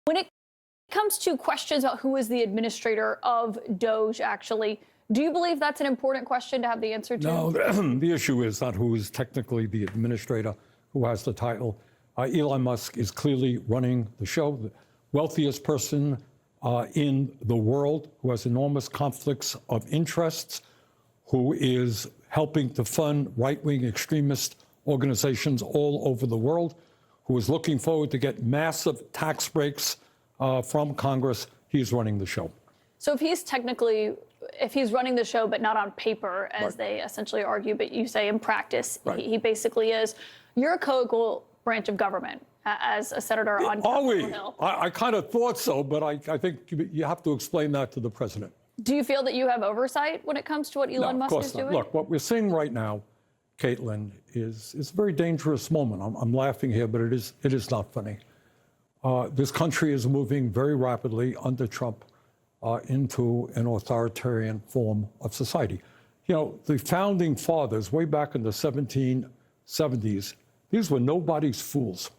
When it comes to questions about who is the administrator of Doge, actually, do you believe that's an important question to have the answer to? No, the issue is not who is technically the administrator, who has the title. Elon Musk is clearly running the show, the wealthiest person in the world, who has enormous conflicts of interests, who is helping to fund right-wing extremist organizations all over the world, who is looking forward to get massive tax breaks from Congress. He's running the show. So if he's running the show, but not on paper, as they essentially argue, but you say in practice, he basically is. You're a co-equal branch of government as a senator on Capitol Hill. I kind of thought so, but I think you have to explain that to the president. Do you feel that you have oversight when it comes to what Elon Musk is doing? Look, what we're seeing right now, Caitlin, is a very dangerous moment. I'm laughing here, but it is not funny. This country is moving very rapidly under Trump into an authoritarian form of society. You know, the founding fathers, way back in the 1770s, these were nobody's fools.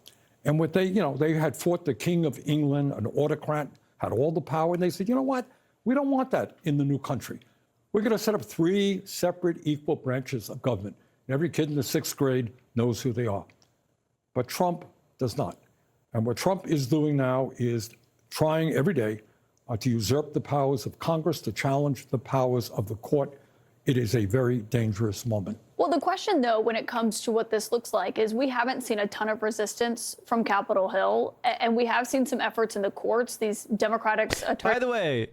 And what they had fought the King of England, an autocrat, had all the power, and they said, you know what? We don't want that in the new country. We're going to set up 3 separate equal branches of government. And every kid in the 6th grade knows who they are. But Trump does not. And what Trump is doing now is trying every day to usurp the powers of Congress, to challenge the powers of the court. It is a very dangerous moment. Well, the question, though, when it comes to what this looks like, is we haven't seen a ton of resistance from Capitol Hill, and we have seen some efforts in the courts. These Democratic attorneys. By the way,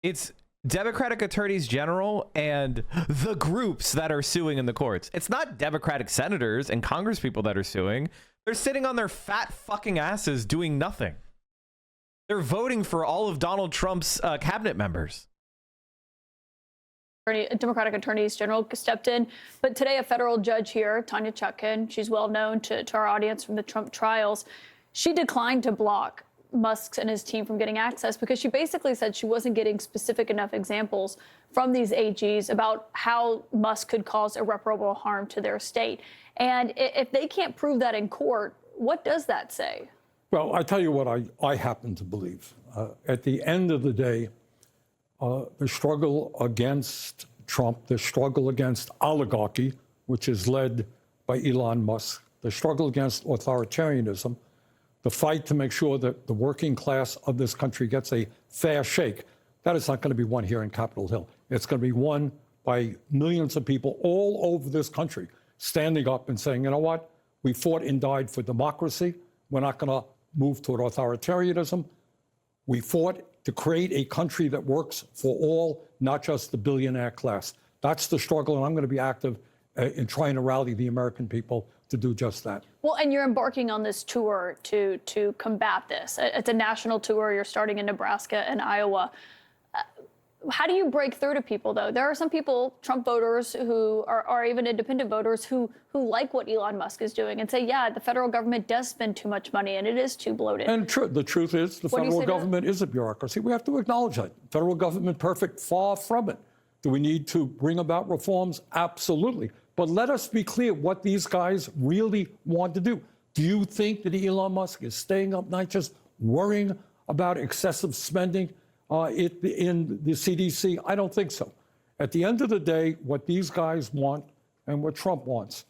it's Democratic attorneys general and the groups that are suing in the courts. It's not Democratic senators and congresspeople that are suing. They're sitting on their fat fucking asses doing nothing. They're voting for all of Donald Trump's cabinet members. Democratic attorneys general stepped in. But today, a federal judge here, Tanya Chutkan, she's well known to our audience from the Trump trials, she declined to block Musk and his team from getting access because she basically said she wasn't getting specific enough examples from these AGs about how Musk could cause irreparable harm to their state. And if they can't prove that in court, what does that say? Well, I tell you what I happen to believe. At the end of the day, the struggle against Trump, the struggle against oligarchy, which is led by Elon Musk, the struggle against authoritarianism, the fight to make sure that the working class of this country gets a fair shake, that is not going to be won here in Capitol Hill. It's going to be won by millions of people all over this country standing up and saying, you know what, we fought and died for democracy. We're not going to move toward authoritarianism. We fought to create a country that works for all, not just the billionaire class. That's the struggle, and I'm going to be active in trying to rally the American people to do just that. Well, and you're embarking on this tour to combat this. It's a national tour. You're starting in Nebraska and Iowa. How do you break through to people, though? There are some people, Trump voters, who are even independent voters, who like what Elon Musk is doing and say, yeah, the federal government does spend too much money and it is too bloated. And the truth is the federal government is a bureaucracy. We have to acknowledge that. Federal government perfect? Far from it. Do we need to bring about reforms? Absolutely. But let us be clear what these guys really want to do. Do you think that Elon Musk is staying up night just worrying about excessive spending in the CDC? I don't think so. At the end of the day, what these guys want and what Trump wants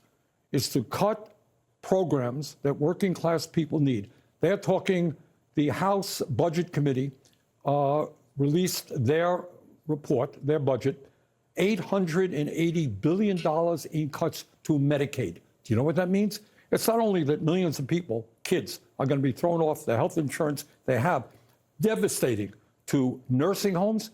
is to cut programs that working class people need. They're talking, the House Budget Committee released their report, their budget, $880 billion in cuts to Medicaid. Do you know what that means? It's not only that millions of people, kids, are going to be thrown off the health insurance they have, devastating to nursing homes,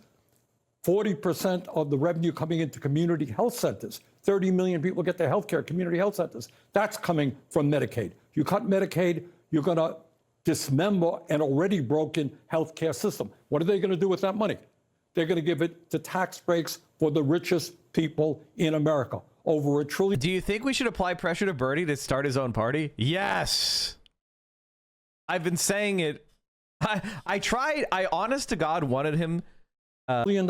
40% of the revenue coming into community health centers. 30 million people get their health care, community health centers. That's coming from Medicaid. You cut Medicaid, you're going to dismember an already broken health care system. What are they going to do with that money? They're going to give it to tax breaks for the richest people in America. Over $1 trillion. Do you think we should apply pressure to Bernie to start his own party? Yes. I've been saying it. I tried. I honest to God wanted him. $1 billion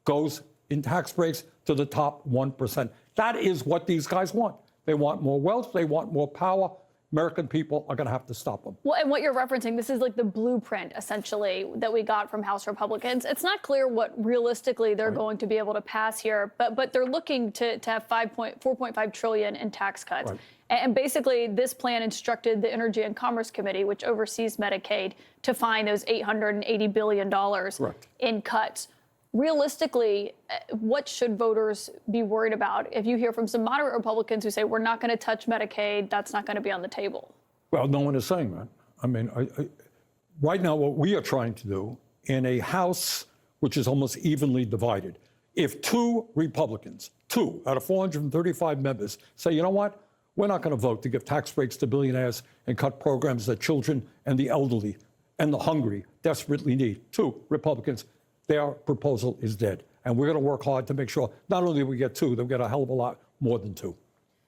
goes in tax breaks to the top 1%. That is what these guys want. They want more wealth. They want more power. American people are going to have to stop them. Well, and what you're referencing, this is like the blueprint, essentially, that we got from House Republicans. It's not clear what realistically they're going to be able to pass here, but they're looking to have 4.5 trillion in tax cuts. Right. And basically, this plan instructed the Energy and Commerce Committee, which oversees Medicaid, to find those $880 billion in cuts. Realistically, what should voters be worried about if you hear from some moderate Republicans who say, we're not going to touch Medicaid, that's not going to be on the table? Well, no one is saying that. I mean, right now, what we are trying to do in a House which is almost evenly divided, if 2 Republicans, 2 out of 435 members, say, you know what, we're not going to vote to give tax breaks to billionaires and cut programs that children and the elderly and the hungry desperately need. 2 Republicans, their proposal is dead. And we're going to work hard to make sure not only do we get 2, that we get a hell of a lot more than 2.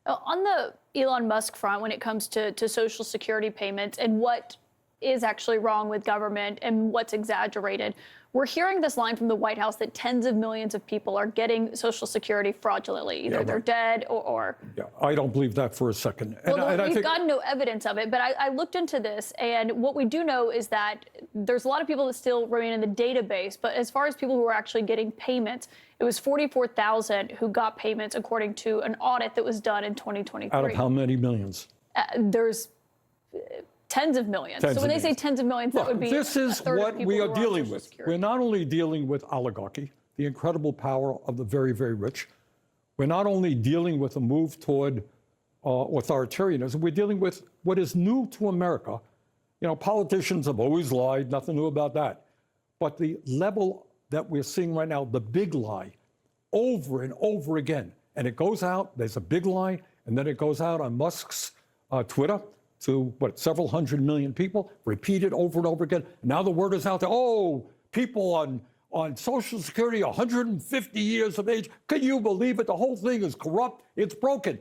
On the Elon Musk front, when it comes to Social Security payments and what is actually wrong with government and what's exaggerated, we're hearing this line from the White House that tens of millions of people are getting Social Security fraudulently. Either they're dead or... Yeah, I don't believe that for a second. We've gotten no evidence of it, but I looked into this, and what we do know is that there's a lot of people that still remain in the database, but as far as people who are actually getting payments, it was 44,000 who got payments according to an audit that was done in 2023. Out of how many millions? There's tens of millions. So when they say tens of millions, that would be this is what we are dealing with. Security. We're not only dealing with oligarchy, the incredible power of the very, very rich. We're not only dealing with a move toward authoritarianism, we're dealing with what is new to America. You know, politicians have always lied, nothing new about that. But the level that we're seeing right now, the big lie, over and over again, and it goes out, there's a big lie, and then it goes out on Musk's Twitter to, several hundred million people, repeated over and over again. Now the word is out there, oh, people on Social Security, 150 years of age. Can you believe it? The whole thing is corrupt. It's broken.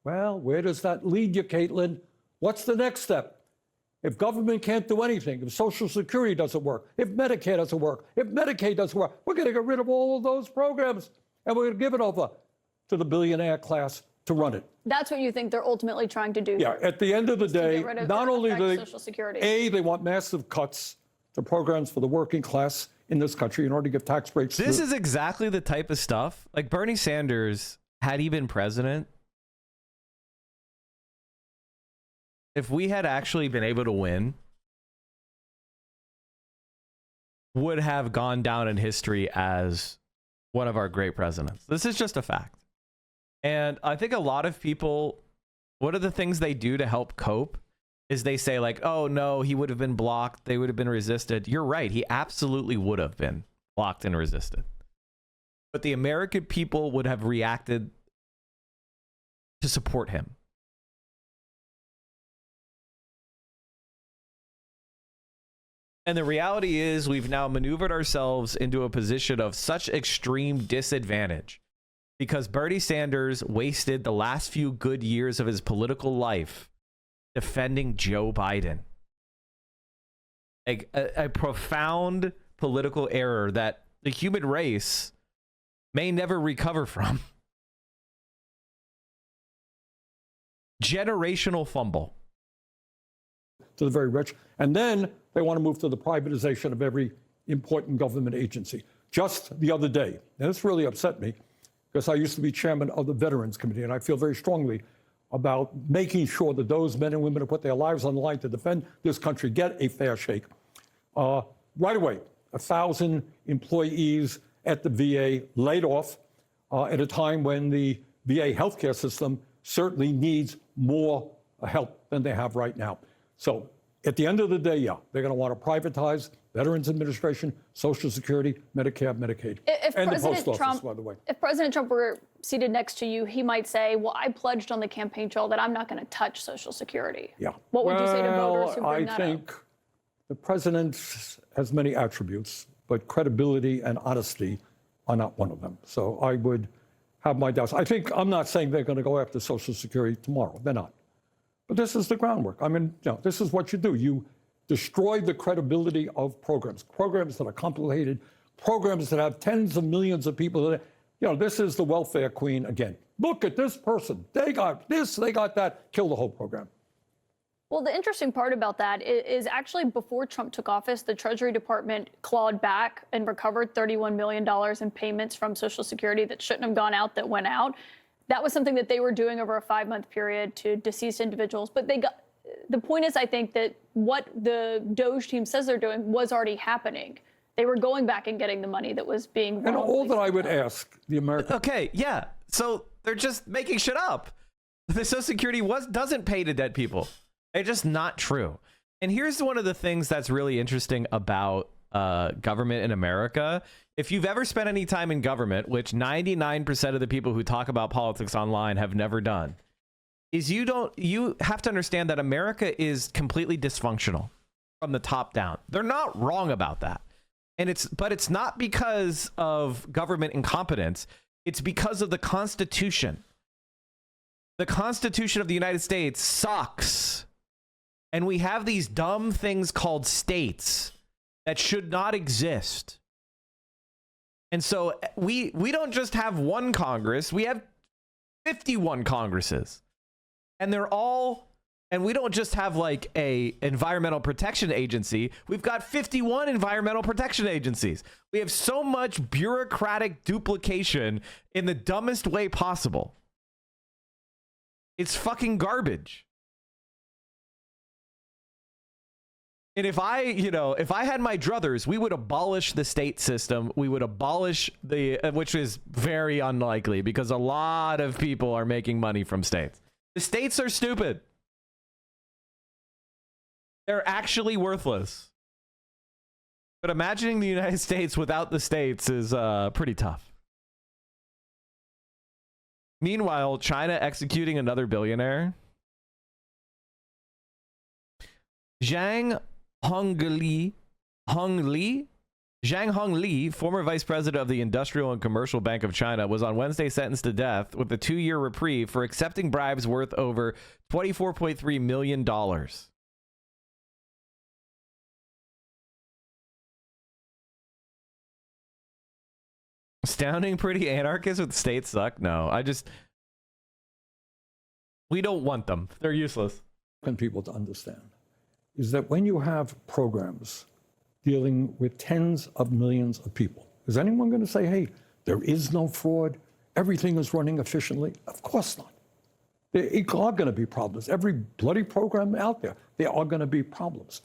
Well, where does that lead you, Caitlin? What's the next step? If government can't do anything, if Social Security doesn't work, if Medicare doesn't work, if Medicaid doesn't work, we're going to get rid of all of those programs, and we're going to give it over to the billionaire class to run it. That's what you think they're ultimately trying to do? Yeah, at the end of the day, not only do they want massive cuts to programs for the working class in this country in order to give tax breaks. This is exactly the type of stuff, like Bernie Sanders, had he been president, if we had actually been able to win, would have gone down in history as one of our great presidents. This is just a fact. And I think a lot of people, what are the things they do to help cope is they say like, oh no, he would have been blocked. They would have been resisted. You're right. He absolutely would have been blocked and resisted. But the American people would have reacted to support him. And the reality is we've now maneuvered ourselves into a position of such extreme disadvantage because Bernie Sanders wasted the last few good years of his political life defending Joe Biden. A profound political error that the human race may never recover from. Generational fumble. To the very rich. And then they want to move to the privatization of every important government agency. Just the other day, and this really upset me, because I used to be chairman of the Veterans Committee, and I feel very strongly about making sure that those men and women who put their lives on the line to defend this country get a fair shake. Right away, 1,000 employees at the VA laid off at a time when the VA healthcare system certainly needs more help than they have right now. So at the end of the day, yeah, they're going to want to privatize Veterans Administration, Social Security, Medicare, Medicaid, and the Post Office, by the way. If President Trump were seated next to you, he might say, well, I pledged on the campaign trail that I'm not going to touch Social Security. Yeah. What would you say to voters who bring that up? I think the president has many attributes, but credibility and honesty are not one of them. So I would have my doubts. I'm not saying they're going to go after Social Security tomorrow. They're not. But this is the groundwork. I mean, this is what you do. You destroy the credibility of programs that are complicated, programs that have tens of millions of people. This is the welfare queen again. Look at this person. They got this, they got that. Kill the whole program. Well, the interesting part about that is actually before Trump took office, the Treasury Department clawed back and recovered $31 million in payments from Social Security that shouldn't have gone out that went out. That was something that they were doing over a 5-month period to deceased individuals. But the point is, I think, that what the Doge team says they're doing was already happening. They were going back and getting the money that was being. And all that I would ask the American. Okay, yeah. So they're just making shit up. The Social Security doesn't pay to dead people. It's just not true. And here's one of the things that's really interesting about government in America. If you've ever spent any time in government, which 99% of the people who talk about politics online have never done, is you have to understand that America is completely dysfunctional from the top down. They're not wrong about that. But it's not because of government incompetence. It's because of the Constitution. The Constitution of the United States sucks. And we have these dumb things called states that should not exist. And so we don't just have one Congress, we have 51 Congresses. And they're all, and we don't just have like a environmental protection agency, we've got 51 environmental protection agencies. We have so much bureaucratic duplication in the dumbest way possible. It's fucking garbage. And if I had my druthers, we would abolish the state system. We would abolish which is very unlikely because a lot of people are making money from states. The states are stupid. They're actually worthless. But imagining the United States without the states is pretty tough. Meanwhile, China executing another billionaire. Zhang Hongli, former vice president of the Industrial and Commercial Bank of China, was on Wednesday sentenced to death with a 2-year reprieve for accepting bribes worth over $24.3 million. Sounding pretty anarchist with states suck? No, we don't want them. They're useless. People to understand is that when you have programs dealing with tens of millions of people, is anyone going to say, hey, there is no fraud, everything is running efficiently? Of course not. There are going to be problems. Every bloody program out there, there are going to be problems.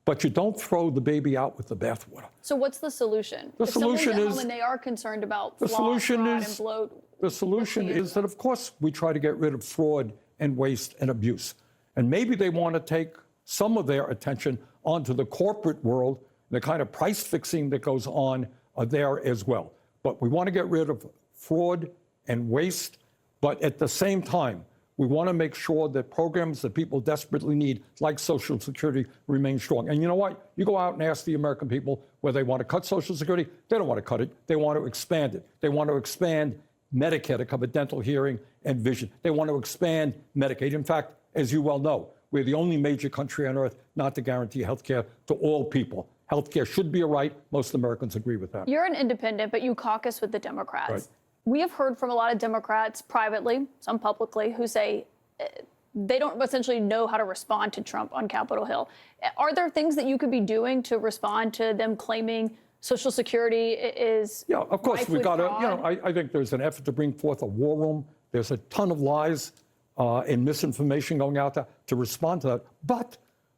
But you don't throw the baby out with the bathwater. So what's the solution? The solution is, when they are concerned about the solution fraud is, and bloat. The solution is that, of course, we try to get rid of fraud and waste and abuse. And maybe they want to take some of their attention onto the corporate world, the kind of price fixing that goes on there as well. But we want to get rid of fraud and waste. But at the same time, we want to make sure that programs that people desperately need, like Social Security, remain strong. And you know what? You go out and ask the American people whether they want to cut Social Security. They don't want to cut it. They want to expand it. They want to expand Medicare to cover dental, hearing, and vision. They want to expand Medicaid. In fact, as you well know, we're the only major country on earth not to guarantee health care to all people. Health care should be a right. Most Americans agree with that. You're an independent, but you caucus with the Democrats. Right. We have heard from a lot of Democrats privately, some publicly, who say they don't essentially know how to respond to Trump on Capitol Hill. Are there things that you could be doing to respond to them claiming Social Security is? Yeah, of course, we've got to, I think there's an effort to bring forth a war room. There's a ton of lies and misinformation going out there to respond to that. But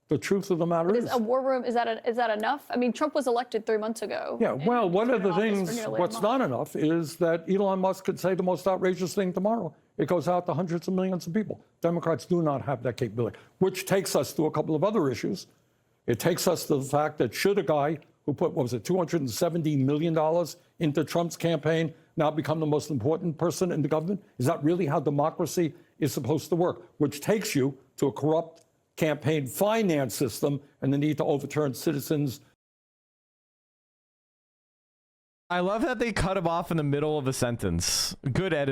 the truth of the matter is, a war room, is that enough? I mean, Trump was elected 3 months ago. Yeah, well, one of the things, what's not enough is that Elon Musk could say the most outrageous thing tomorrow. It goes out to hundreds of millions of people. Democrats do not have that capability, which takes us to a couple of other issues. It takes us to the fact that should a guy who put, what was it, $270 million into Trump's campaign now become the most important person in the government? Is that really how democracy is supposed to work? Which takes you to a corrupt campaign finance system and the need to overturn citizens. I love that they cut him off in the middle of a sentence. Good editing.